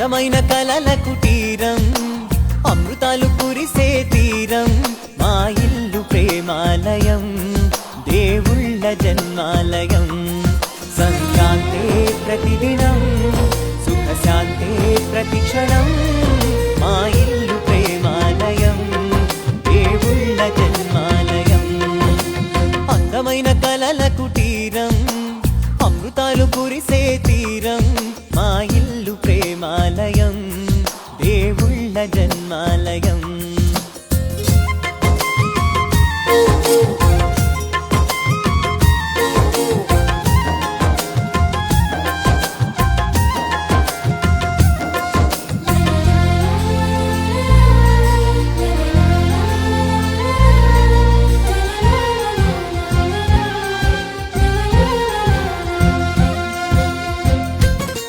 అందమైన కలల కుటీరం అమృతాలు కురిసే తీరం మా ఇల్లు ప్రేమాలయం దేవుళ్ళ జన్మాలయం సంక్రాంతే ప్రతిదినం సుఖశాంతే ప్రతిక్షణం మా ఇల్లు ప్రేమాలయం దేవుళ్ళ జన్మాలయం అందమైన కలల కుటీరం అమృతాలు కురిసే తీరం మా ఇల్లు ప్రేమాలయం దేవుళ్ళ జన్మాలయం